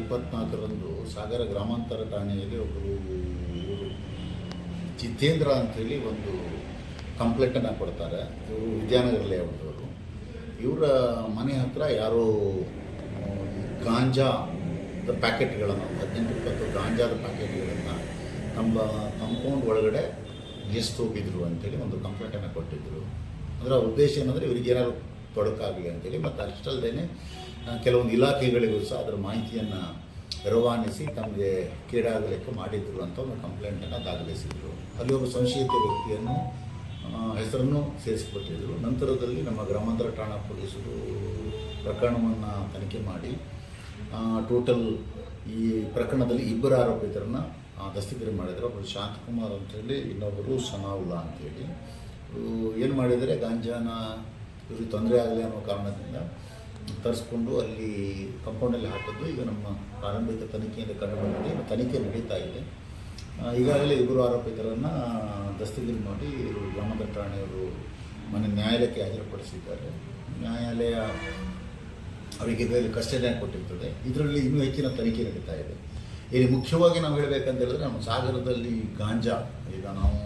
24ರಂದು ಸಾಗರ ಗ್ರಾಮಾಂತರ ಠಾಣೆಯಲ್ಲಿ ಒಬ್ಬರು ಇವರು ಜಿತೇಂದ್ರ ಅಂಥೇಳಿ ಒಂದು ಕಂಪ್ಲೇಂಟನ್ನು ಕೊಡ್ತಾರೆ. ಇವರು ವಿದ್ಯಾನಗರಲ್ಲೇ ಅವ್ರದವರು. ಇವರ ಮನೆ ಹತ್ರ ಯಾರೋ ಗಾಂಜಾದ ಪ್ಯಾಕೆಟ್ಗಳನ್ನು 18-20 ಗಾಂಜಾದ ಪ್ಯಾಕೆಟ್ಗಳನ್ನು ನಮ್ಮ ಕಾಂಪೌಂಡ್ ಒಳಗಡೆ ಹೋಗಿದ್ರು ಅಂತೇಳಿ ಒಂದು ಕಂಪ್ಲೇಂಟನ್ನು ಕೊಟ್ಟಿದ್ದರು. ಅದರ ಉದ್ದೇಶ ಏನಂದರೆ ಇವರಿಗೆ ಏನಾದ್ರು ತೊಡಕಾಗಲಿ ಅಂತೇಳಿ, ಮತ್ತು ಅಷ್ಟಲ್ಲದೆ ಕೆಲವೊಂದು ಇಲಾಖೆಗಳಿಗೂ ಸಹ ಅದರ ಮಾಹಿತಿಯನ್ನು ರವಾನಿಸಿ ತಮಗೆ ಕೇಡಾಗಲಿಕ್ಕೆ ಮಾಡಿದ್ರು ಅಂತ ಒಂದು ಕಂಪ್ಲೇಂಟನ್ನು ದಾಖಲಿಸಿದರು. ಅಲ್ಲಿ ಒಬ್ಬ ಸಂಶಯಿತ ವ್ಯಕ್ತಿಯನ್ನು ಹೆಸರನ್ನು ಸೇರಿಸಿಕೊಟ್ಟಿದ್ದರು. ನಂತರದಲ್ಲಿ ನಮ್ಮ ಗ್ರಾಮಾಂತರ ಠಾಣಾ ಪೊಲೀಸರು ಪ್ರಕರಣವನ್ನು ತನಿಖೆ ಮಾಡಿ ಟೋಟಲ್ ಈ ಪ್ರಕರಣದಲ್ಲಿ 2 ಆರೋಪಿತರನ್ನು ದಸ್ತಗಿರಿ ಮಾಡಿದರು. ಒಬ್ಬರು ಶಾಂತಕುಮಾರ್ ಅಂಥೇಳಿ, ಇನ್ನೊಬ್ಬರು ಸನಾವುಲ್ಲಾ ಅಂಥೇಳಿ. ಏನು ಮಾಡಿದರೆ ಗಾಂಜಾನ ಇವ್ರಿಗೆ ತೊಂದರೆ ಆಗಲಿ ಅನ್ನೋ ಕಾರಣದಿಂದ ತರಿಸ್ಕೊಂಡು ಅಲ್ಲಿ ಕಂಪೌಂಡಲ್ಲಿ ಹಾಕಿದ್ದು ಈಗ ನಮ್ಮ ಪ್ರಾರಂಭಿಕ ತನಿಖೆಯಿಂದ ಕಂಡುಬಂದಿದೆ. ತನಿಖೆ ನಡೀತಾ ಇದೆ. ಈಗಾಗಲೇ 2 ಆರೋಪಿತರನ್ನು ದಸ್ತಗಿರಿ ಮಾಡಿ ಗ್ರಾಮಾಂತರ ಠಾಣೆಯವರು ಮನೆ ನ್ಯಾಯಾಲಯಕ್ಕೆ ಹಾಜರುಪಡಿಸಿದ್ದಾರೆ. ನ್ಯಾಯಾಲಯ ಅವರಿಗೆ ಇದರಲ್ಲಿ ಕಸ್ಟಡಿಯನ್ನು ಕೊಟ್ಟಿರ್ತದೆ. ಇದರಲ್ಲಿ ಇನ್ನೂ ಹೆಚ್ಚಿನ ತನಿಖೆ ನಡೀತಾ ಇದೆ. ಇಲ್ಲಿ ಮುಖ್ಯವಾಗಿ ನಾವು ಹೇಳಬೇಕಂತ ಹೇಳಿದ್ರೆ, ನಮ್ಮ ಸಾಗರದಲ್ಲಿ ಗಾಂಜಾ ಈಗ ನಾವು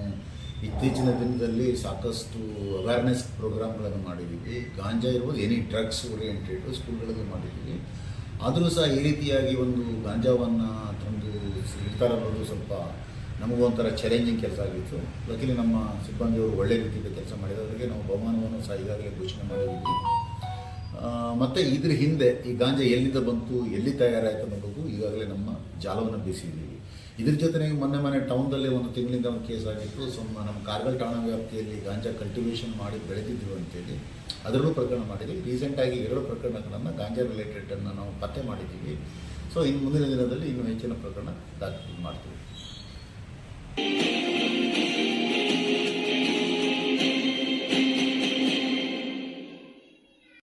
ಇತ್ತೀಚಿನ ದಿನದಲ್ಲಿ ಸಾಕಷ್ಟು ಅವೇರ್ನೆಸ್ ಪ್ರೋಗ್ರಾಮ್ಗಳನ್ನು ಮಾಡಿದ್ದೀವಿ. ಗಾಂಜಾ ಇರ್ಬೋದು, ಎನಿ ಡ್ರಗ್ಸ್ ಓರಿಯೆಂಟೆಡ್ ಸ್ಕೂಲ್ಗಳಲ್ಲಿ ಮಾಡಿದ್ದೀವಿ. ಆದರೂ ಸಹ ಈ ರೀತಿಯಾಗಿ ಒಂದು ಗಾಂಜಾವನ್ನು ತಂದು ಇರ್ತಾರೆ ಅನ್ನೋದು ಸ್ವಲ್ಪ ನಮಗೂ ಒಂಥರ ಚಾಲೆಂಜಿಂಗ್ ಕೆಲಸ ಆಗಿತ್ತು. ಲಕಿಲಿ ನಮ್ಮ ಸಿಬ್ಬಂದಿಯವರು ಒಳ್ಳೆ ರೀತಿಯಿಂದ ಕೆಲಸ ಮಾಡಿದವರಿಗೆ ನಾವು ಬಹುಮಾನವನ್ನು ಸಹ ಈಗಾಗಲೇ ಘೋಷಣೆ ಮಾಡಿದ್ದೀವಿ. ಮತ್ತು ಇದ್ರ ಹಿಂದೆ ಈ ಗಾಂಜಾ ಎಲ್ಲಿಂದ ಬಂತು, ಎಲ್ಲಿ ತಯಾರಾಯಿತು ಅನ್ನೋದು ಈಗಾಗಲೇ ನಮ್ಮ ಜಾಲವನ್ನು ಬೀಸಿದ್ದೀವಿ. ಇದ್ರ ಜೊತೆಗೆ ಮೊನ್ನೆ ಟೌನ್ದಲ್ಲಿ ಒಂದು ತಿಂಗಳಿಂದ ಒಂದು ಕೇಸ್ ಆಗಿತ್ತು. ನಮ್ಮ ಕಾರ್ಗಲ್ ಠಾಣಾ ವ್ಯಾಪ್ತಿಯಲ್ಲಿ ಗಾಂಜಾ ಕಲ್ಟಿವೇಷನ್ ಮಾಡಿ ಬೆಳೆದಿದ್ರು ಅಂತೇಳಿ ಅದರಲ್ಲೂ ಪ್ರಕರಣ ಮಾಡಿದ್ದೀವಿ. ರೀಸೆಂಟಾಗಿ 2 ಪ್ರಕರಣಗಳನ್ನು ಗಾಂಜಾ ರಿಲೇಟೆಡನ್ನು ನಾವು ಪತ್ತೆ ಮಾಡಿದ್ದೀವಿ. ಸೊ ಇನ್ನು ಮುಂದಿನ ದಿನದಲ್ಲಿ ಇನ್ನೂ ಹೆಚ್ಚಿನ ಪ್ರಕರಣ ದಾಖಲು ಮಾಡ್ತೀವಿ.